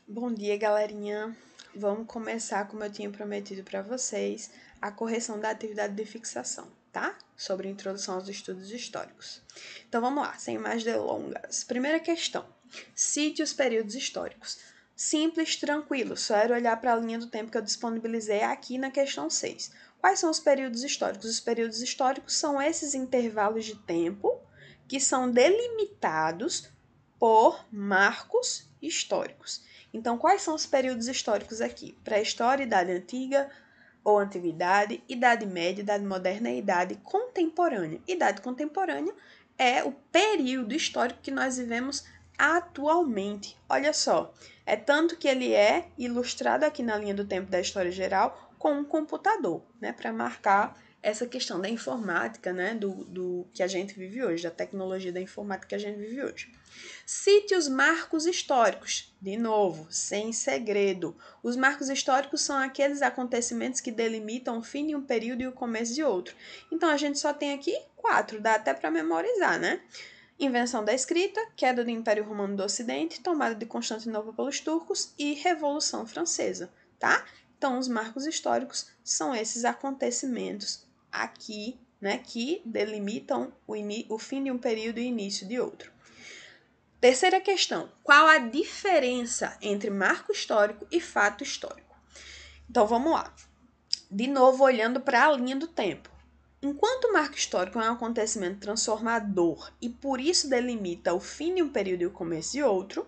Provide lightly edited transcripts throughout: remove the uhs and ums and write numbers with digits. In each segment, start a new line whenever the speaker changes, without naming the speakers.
Bom dia, galerinha. Vamos começar, como eu tinha prometido para vocês, a correção da atividade de fixação, tá? Sobre a introdução aos estudos históricos. Então vamos lá, sem mais delongas. Primeira questão: cite os períodos históricos. Simples, tranquilo, só era olhar para a linha do tempo que eu disponibilizei aqui na questão 6. Quais são os períodos históricos? Os períodos históricos são esses intervalos de tempo que são delimitados por marcos históricos. Então, quais são os períodos históricos aqui? Pré-história, Idade Antiga ou Antiguidade, Idade Média, Idade Moderna e Idade Contemporânea. Idade Contemporânea é o período histórico que nós vivemos atualmente. Olha só, é tanto que ele é ilustrado aqui na linha do tempo da história geral com um computador, né, para marcar essa questão da informática, né, do que a gente vive hoje, da tecnologia da informática que a gente vive hoje. Cite os marcos históricos. De novo, sem segredo. Os marcos históricos são aqueles acontecimentos que delimitam o fim de um período e o começo de outro. Então, a gente só tem aqui 4, dá até para memorizar, né? Invenção da escrita, queda do Império Romano do Ocidente, tomada de Constantinopla pelos turcos e Revolução Francesa, tá? Então, os marcos históricos são esses acontecimentos aqui, né, que delimitam o fim de um período e o início de outro. Terceira questão: qual a diferença entre marco histórico e fato histórico? Então vamos lá. De novo, olhando para a linha do tempo. Enquanto o marco histórico é um acontecimento transformador e por isso delimita o fim de um período e o começo de outro,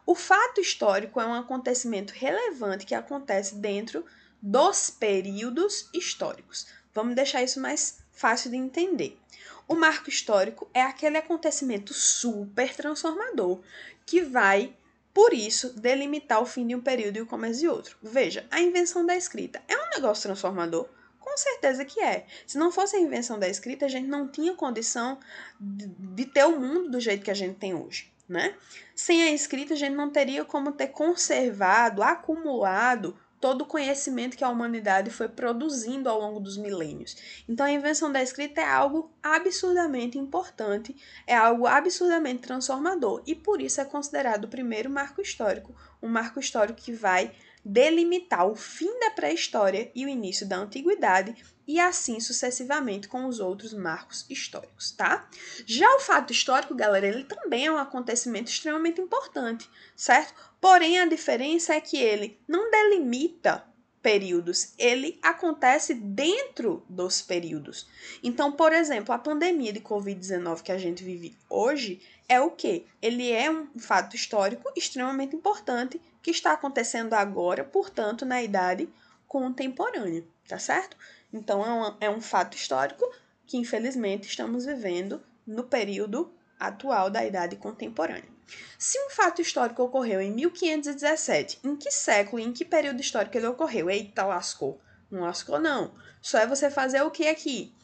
o fato histórico é um acontecimento relevante que acontece dentro dos períodos históricos. Vamos deixar isso mais fácil de entender. O marco histórico é aquele acontecimento super transformador que vai, por isso, delimitar o fim de um período e o começo de outro. Veja, a invenção da escrita é um negócio transformador? Com certeza que é. Se não fosse a invenção da escrita, a gente não tinha condição de ter o mundo do jeito que a gente tem hoje, né? Sem a escrita, a gente não teria como ter conservado, acumulado todo o conhecimento que a humanidade foi produzindo ao longo dos milênios. Então, a invenção da escrita é algo absurdamente importante, é algo absurdamente transformador e por isso é considerado o primeiro marco histórico, um marco histórico que vai delimitar o fim da pré-história e o início da antiguidade e assim sucessivamente com os outros marcos históricos, tá? Já o fato histórico, galera, ele também é um acontecimento extremamente importante, certo? Porém, a diferença é que ele não delimita períodos, ele acontece dentro dos períodos. Então, por exemplo, a pandemia de Covid-19 que a gente vive hoje é o quê? Ele é um fato histórico extremamente importante que está acontecendo agora, portanto, na idade contemporânea, tá certo? Então, é um fato histórico que, infelizmente, estamos vivendo no período atual da idade contemporânea. Se um fato histórico ocorreu em 1517, em que século e em que período histórico ele ocorreu? Eita, lascou. Não lascou, não. Só é você fazer o que aqui?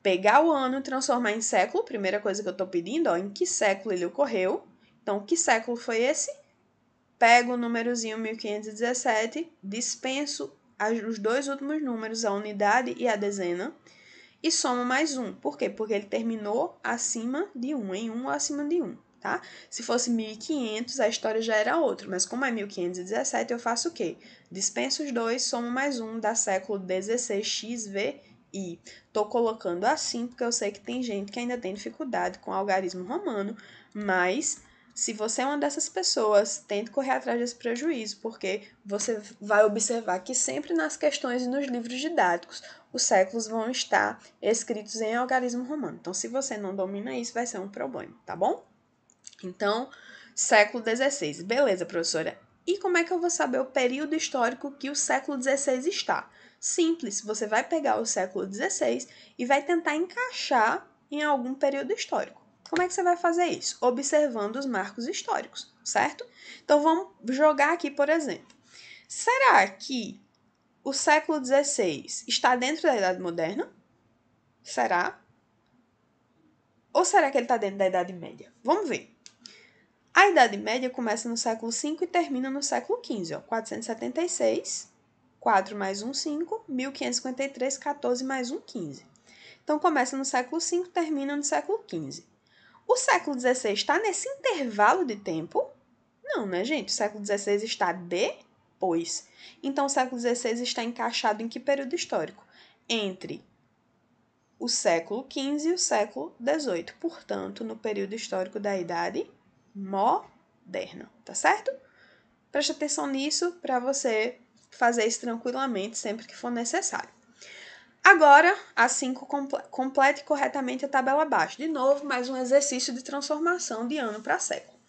Pegar o ano e transformar em século. Primeira coisa que eu estou pedindo, ó, em que século ele ocorreu. Então, que século foi esse? Pego o númerozinho 1517, dispenso os dois últimos números, a unidade e a dezena, e somo mais um. Por quê? Porque ele terminou acima de 1, em 1 ou acima de 1, tá? Se fosse 1500, a história já era outra, mas como é 1517, eu faço o quê? Dispenso os dois, somo mais um, dá século 16, XVI. Tô colocando assim porque eu sei que tem gente que ainda tem dificuldade com o algarismo romano, mas se você é uma dessas pessoas, tente correr atrás desse prejuízo, porque você vai observar que sempre nas questões e nos livros didáticos, os séculos vão estar escritos em algarismo romano. Então, se você não domina isso, vai ser um problema, tá bom? Então, século XVI. Beleza, professora. E como é que eu vou saber o período histórico que o século XVI está? Simples, você vai pegar o século XVI e vai tentar encaixar em algum período histórico. Como é que você vai fazer isso? Observando os marcos históricos, certo? Então, vamos jogar aqui, por exemplo. Será que o século XVI está dentro da Idade Moderna? Será? Ou será que ele está dentro da Idade Média? Vamos ver. A Idade Média começa no século V e termina no século XV. 476, 4 mais 1, 5, 1553, 14 mais 1, 15. Então, começa no século V e termina no século XV. O século XVI está nesse intervalo de tempo? Não, né, gente? O século XVI está depois. Então, o século XVI está encaixado em que período histórico? Entre o século XV e o século XVIII. Portanto, no período histórico da Idade Moderna, tá certo? Preste atenção nisso para você fazer isso tranquilamente sempre que for necessário. Agora, assim complete corretamente a tabela abaixo. De novo, mais um exercício de transformação de ano para século.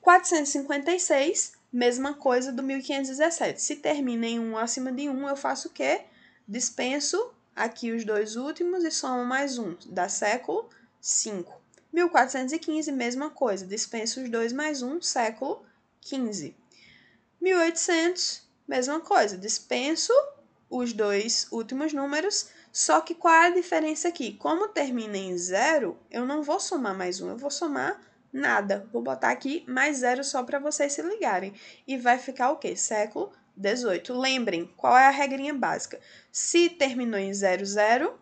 456, mesma coisa do 1517. Se termina em 1 acima de 1, eu faço o quê? Dispenso aqui os dois últimos e somo mais um, dá século 5. 1415, mesma coisa, dispenso os dois mais um, século 15. 1800, mesma coisa, dispenso os dois últimos números, só que qual é a diferença aqui? Como termina em 0, eu não vou somar mais um, eu vou somar nada. Vou botar aqui mais 0 só para vocês se ligarem. E vai ficar o quê? Século 18. Lembrem, qual é a regrinha básica? Se terminou em 00,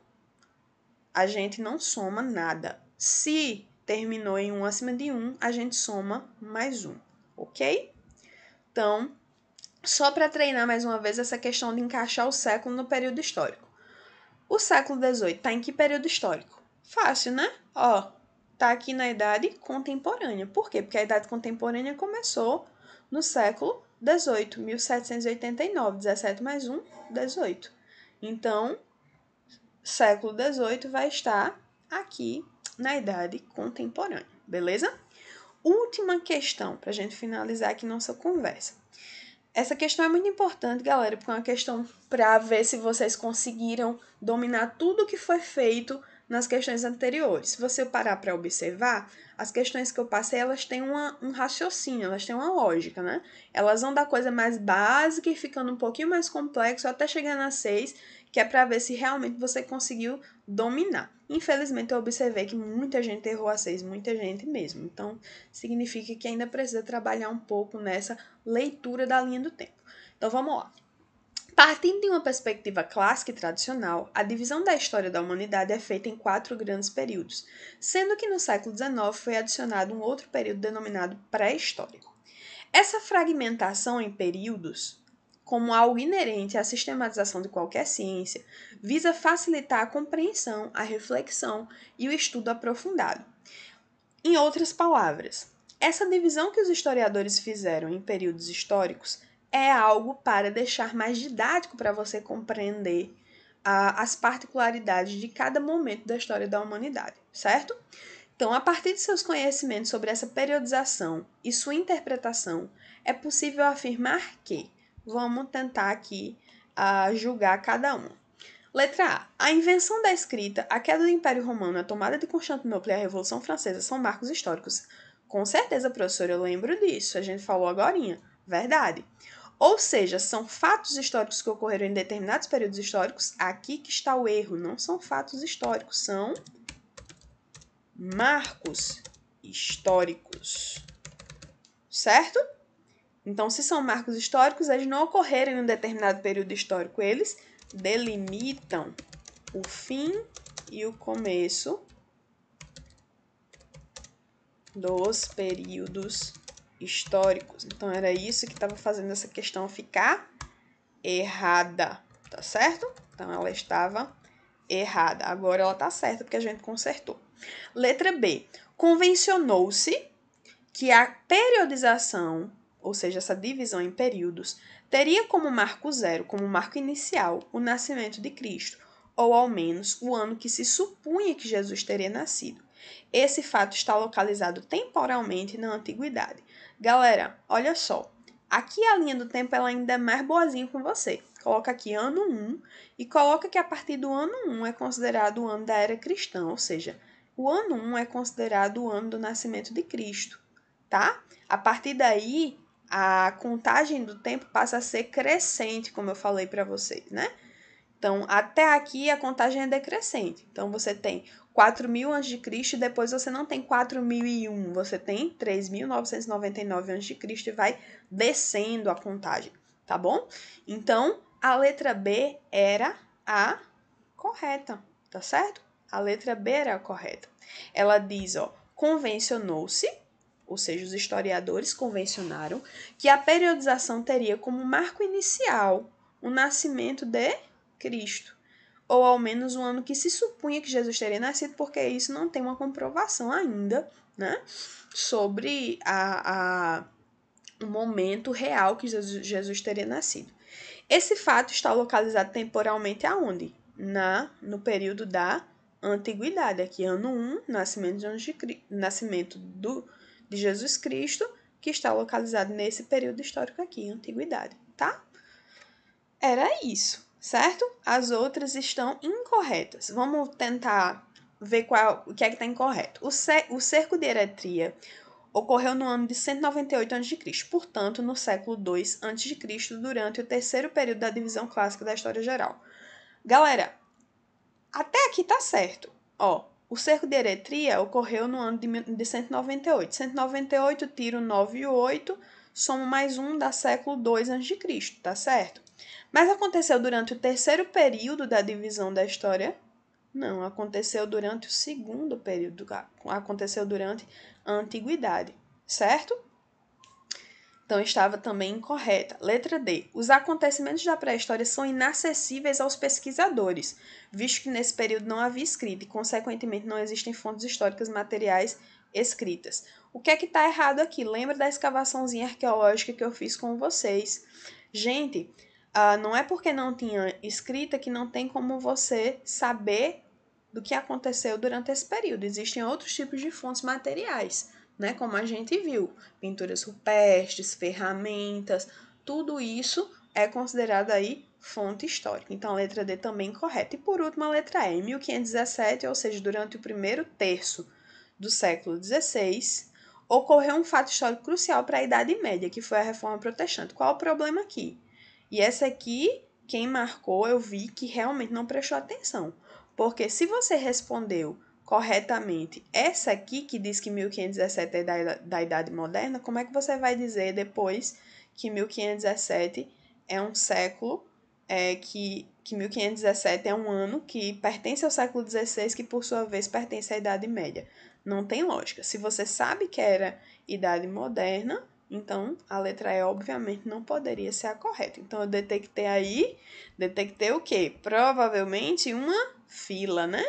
a gente não soma nada. Se terminou em 1 acima de 1, a gente soma mais 1, ok? Então, só para treinar mais uma vez essa questão de encaixar o século no período histórico. O século XVIII está em que período histórico? Fácil, né? Ó, tá aqui na Idade Contemporânea. Por quê? Porque a Idade Contemporânea começou no século XVIII, 1789, 17 mais 1, 18. Então, século XVIII vai estar aqui na Idade Contemporânea, beleza? Última questão, para a gente finalizar aqui nossa conversa. Essa questão é muito importante, galera, porque é uma questão para ver se vocês conseguiram dominar tudo o que foi feito nas questões anteriores. Se você parar para observar, as questões que eu passei, elas têm um raciocínio, elas têm uma lógica, né? Elas vão da coisa mais básica e ficando um pouquinho mais complexo até chegar na 6, que é para ver se realmente você conseguiu dominar. Infelizmente, eu observei que muita gente errou a 6, muita gente mesmo. Então, significa que ainda precisa trabalhar um pouco nessa leitura da linha do tempo. Então, vamos lá. Partindo de uma perspectiva clássica e tradicional, a divisão da história da humanidade é feita em 4 grandes períodos, sendo que no século XIX foi adicionado um outro período denominado pré-histórico. Essa fragmentação em períodos, como algo inerente à sistematização de qualquer ciência, visa facilitar a compreensão, a reflexão e o estudo aprofundado. Em outras palavras, essa divisão que os historiadores fizeram em períodos históricos é algo para deixar mais didático para você compreender as particularidades de cada momento da história da humanidade, certo? Então, a partir de seus conhecimentos sobre essa periodização e sua interpretação, é possível afirmar que, vamos tentar aqui julgar cada um. Letra A. A invenção da escrita, a queda do Império Romano, a tomada de Constantinopla e a Revolução Francesa são marcos históricos. Com certeza, professora, eu lembro disso. A gente falou agorinha. Verdade. Ou seja, são fatos históricos que ocorreram em determinados períodos históricos. Aqui que está o erro. Não são fatos históricos, são marcos históricos. Certo? Então, se são marcos históricos, eles não ocorreram em um determinado período histórico. Eles delimitam o fim e o começo dos períodos históricos. Então, era isso que estava fazendo essa questão ficar errada, tá certo? Então, ela estava errada. Agora, ela tá certa, porque a gente consertou. Letra B. Convencionou-se que a periodização, ou seja, essa divisão em períodos, teria como marco zero, como marco inicial, o nascimento de Cristo, ou ao menos o ano que se supunha que Jesus teria nascido. Esse fato está localizado temporalmente na antiguidade. Galera, olha só. Aqui a linha do tempo ela ainda é mais boazinha com você. Coloca aqui ano 1 e coloca que a partir do ano 1 é considerado o ano da era cristã, ou seja, o ano 1 é considerado o ano do nascimento de Cristo, tá? A partir daí, a contagem do tempo passa a ser crescente, como eu falei para vocês, né? Então, até aqui a contagem é decrescente. Então, você tem 4.000 a.C. e depois você não tem 4.001, você tem 3.999 a.C. e vai descendo a contagem, tá bom? Então, a letra B era a correta, tá certo? A letra B era a correta. Ela diz, ó, convencionou-se, ou seja, os historiadores convencionaram que a periodização teria como marco inicial o nascimento de Cristo, ou ao menos o ano que se supunha que Jesus teria nascido, porque isso não tem uma comprovação ainda, né, sobre o momento real que Jesus teria nascido. Esse fato está localizado temporalmente aonde? No período da Antiguidade, aqui ano 1, nascimento de Jesus Cristo, que está localizado nesse período histórico aqui, Antiguidade, tá? Era isso, certo? As outras estão incorretas. Vamos tentar ver o que é que está incorreto. O cerco de Eretria ocorreu no ano de 198 a.C., portanto, no século II a.C., durante o terceiro período da divisão clássica da história geral. Galera, até aqui tá certo. Ó, o cerco de Eretria ocorreu no ano de 198. 198, tiro 9 e 8, somo mais um, dá século II a.C., tá certo? Mas aconteceu durante o terceiro período da divisão da história? Não, aconteceu durante o segundo período, aconteceu durante a Antiguidade, certo? Então estava também incorreta. Letra D. Os acontecimentos da pré-história são inacessíveis aos pesquisadores, visto que nesse período não havia escrita e, consequentemente, não existem fontes históricas materiais escritas. O que é que está errado aqui? Lembra da escavaçãozinha arqueológica que eu fiz com vocês? Gente, não é porque não tinha escrita que não tem como você saber do que aconteceu durante esse período. Existem outros tipos de fontes materiais, né? Como a gente viu, pinturas rupestres, ferramentas, tudo isso é considerado aí fonte histórica. Então, a letra D também incorreta. E por último, a letra E. Em 1517, ou seja, durante o primeiro terço do século XVI, ocorreu um fato histórico crucial para a Idade Média, que foi a Reforma Protestante. Qual o problema aqui? E essa aqui, quem marcou, eu vi que realmente não prestou atenção. Porque se você respondeu corretamente essa aqui, que diz que 1517 é da Idade Moderna, como é que você vai dizer depois que 1517 é um século, que 1517 é um ano que pertence ao século XVI, que por sua vez pertence à Idade Média? Não tem lógica. Se você sabe que era Idade Moderna, então a letra E obviamente não poderia ser a correta. Então eu detectei o quê? Provavelmente uma fila, né?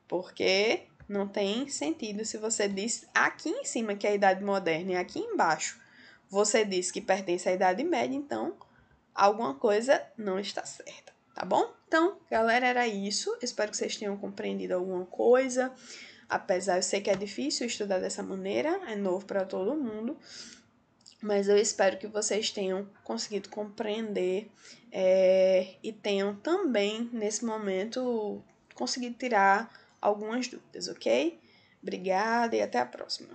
Porque não tem sentido se você diz aqui em cima que é a Idade Moderna e aqui embaixo você diz que pertence à Idade Média, então alguma coisa não está certa, tá bom? Então, galera, era isso. Espero que vocês tenham compreendido alguma coisa. Apesar, eu sei que é difícil estudar dessa maneira, é novo para todo mundo, mas eu espero que vocês tenham conseguido compreender e tenham também, nesse momento, conseguido tirar algumas dúvidas, ok? Obrigada e até a próxima.